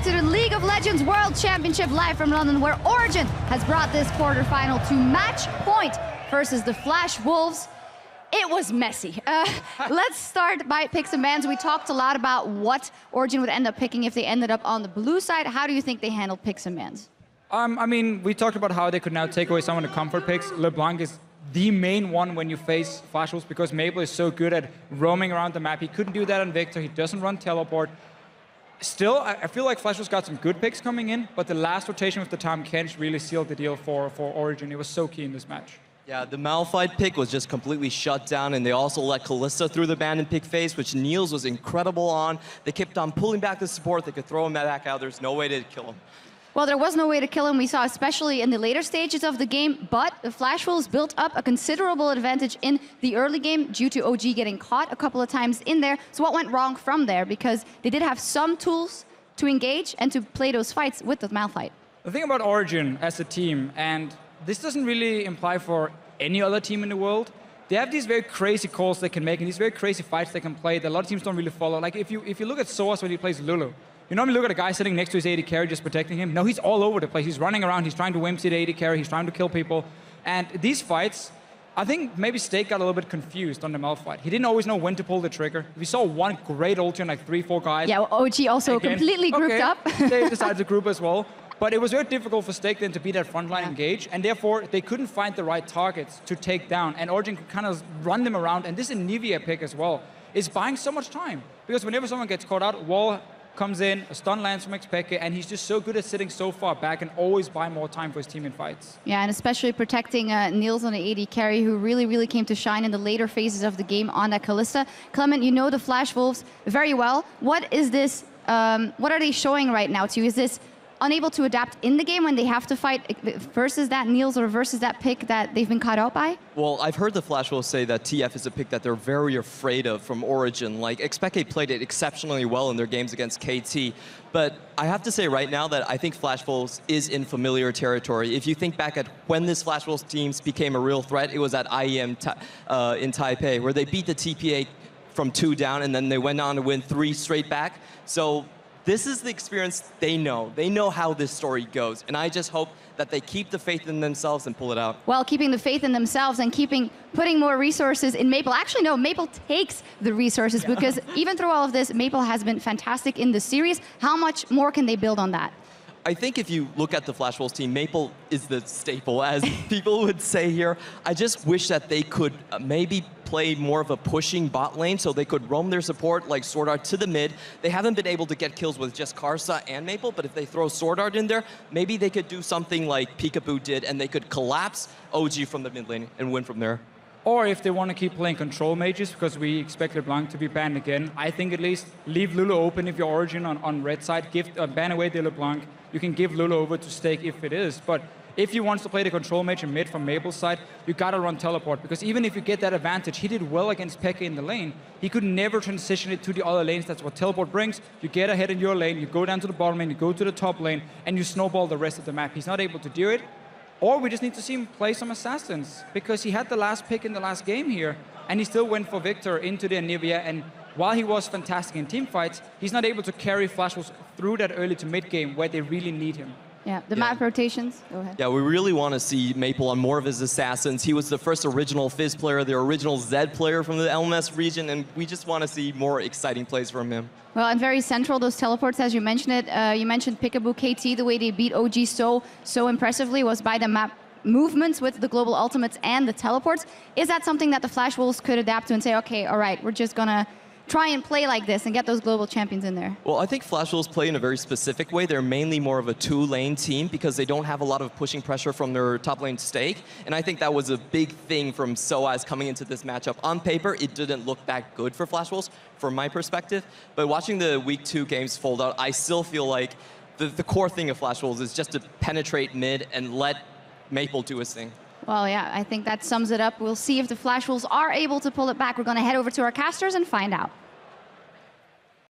to the League of Legends World Championship live from London, where Origen has brought this quarterfinal to match point versus the Flash Wolves. It was messy. Let's start by picks and bans. We talked a lot about what Origen would end up picking if they ended up on the blue side. How do you think they handled picks and bans? I mean, we talked about how they could now take away some of the comfort picks. LeBlanc is the main one when you face Flash Wolves because Maple is so good at roaming around the map. He couldn't do that on Victor. He doesn't run teleport. Still, I feel like Flash Wolves got some good picks coming in, but the last rotation with the Tom Kench really sealed the deal for Origen. It was so key in this match. Yeah, the Malphite pick was just completely shut down, and they also let Kalista through the ban and pick phase, which Niels was incredible on. They kept on pulling back the support. They could throw him back out. There's no way to kill him. Well, there was no way to kill him. We saw, especially in the later stages of the game, but the Flash Wolves built up a considerable advantage in the early game due to OG getting caught a couple of times in there. So what went wrong from there? Because they did have some tools to engage and to play those fights with the Malphite. The thing about Origen as a team, and this doesn't really imply for any other team in the world, they have these very crazy calls they can make and these very crazy fights they can play that a lot of teams don't really follow. Like if you look at Soas when he plays Lulu, you normally look at a guy sitting next to his AD carry just protecting him. No, he's all over the place. He's running around, he's trying to whimsy the AD carry, he's trying to kill people. And these fights, I think maybe Steak got a little bit confused on the Malphite. He didn't always know when to pull the trigger. We saw one great ulti on like 3-4 guys. Yeah, well, OG also completely grouped up. They decided to group as well. But it was very difficult for Steak then to be that frontline engage, and therefore they couldn't find the right targets to take down. And Origen could kind of run them around, and this Nivea pick as well is buying so much time. Because whenever someone gets caught out, wall comes in, a stun lands from Xpeke, and he's just so good at sitting so far back and always buy more time for his team in fights. Yeah, and especially protecting Niels on the AD carry, who really came to shine in the later phases of the game on that Kalista. Clement, you know the Flash Wolves very well. What is this, what are they showing right now to you? Is this unable to adapt in the game when they have to fight versus that Niels or versus that pick that they've been caught out by? Well, I've heard the Flash Wolves say that TF is a pick that they're very afraid of from Origen. Like, Xpeke played it exceptionally well in their games against KT. But I have to say right now that I think Flash Wolves is in familiar territory. If you think back at when this Flash Wolves teams became a real threat, it was at IEM in Taipei, where they beat the TPA from 2 down, and then they went on to win 3 straight back. So this is the experience they know. They know how this story goes. And I just hope that they keep the faith in themselves and pull it out. Well, keeping the faith in themselves and putting more resources in Maple. Actually, no, Maple takes the resources because even through all of this, Maple has been fantastic in the series. How much more can they build on that? I think if you look at the Flash Wolves team, Maple is the staple, as people would say here. I just wish that they could maybe play more of a pushing bot lane so they could roam their support like Sword Art to the mid. They haven't been able to get kills with just Karsa and Maple, but if they throw Sword Art in there, maybe they could do something like Peekaboo did and they could collapse OG from the mid lane and win from there. Or if they want to keep playing control mages, because we expect LeBlanc to be banned again, I think at least leave Lulu open if you're Origen on red side. Ban away the LeBlanc. You can give Lulu over to Steak if it is. But if you want to play the control mage in mid from Maple's side, you got to run teleport. Because even if you get that advantage, he did well against Pekka in the lane. He could never transition it to the other lanes. That's what teleport brings. You get ahead in your lane, you go down to the bottom lane, you go to the top lane, and you snowball the rest of the map. He's not able to do it. Or we just need to see him play some assassins, because he had the last pick in the last game here, and he still went for Victor into the Anivia, and while he was fantastic in team fights, he's not able to carry Flash Wolves through that early to mid game where they really need him. Yeah, the map rotations, go ahead. Yeah, we really want to see Maple on more of his assassins. He was the first original Fizz player, the original Zed player from the LMS region, and we just want to see more exciting plays from him. Well, and very central, those teleports, as you mentioned it. You mentioned Peekaboo KT, the way they beat OG so impressively was by the map movements with the global ultimates and the teleports. Is that something that the Flash Wolves could adapt to and say, okay, all right, we're just going to try and play like this and get those global champions in there? Well, I think Flash Wolves play in a very specific way. They're mainly more of a 2-lane team because they don't have a lot of pushing pressure from their top lane Stake. And I think that was a big thing from Soaz coming into this matchup. On paper, it didn't look that good for Flash Wolves, from my perspective. But watching the Week 2 games fold out, I still feel like the core thing of Flash Wolves is just to penetrate mid and let Maple do his thing. Well, yeah, I think that sums it up. We'll see if the Flash Wolves are able to pull it back. We're going to head over to our casters and find out.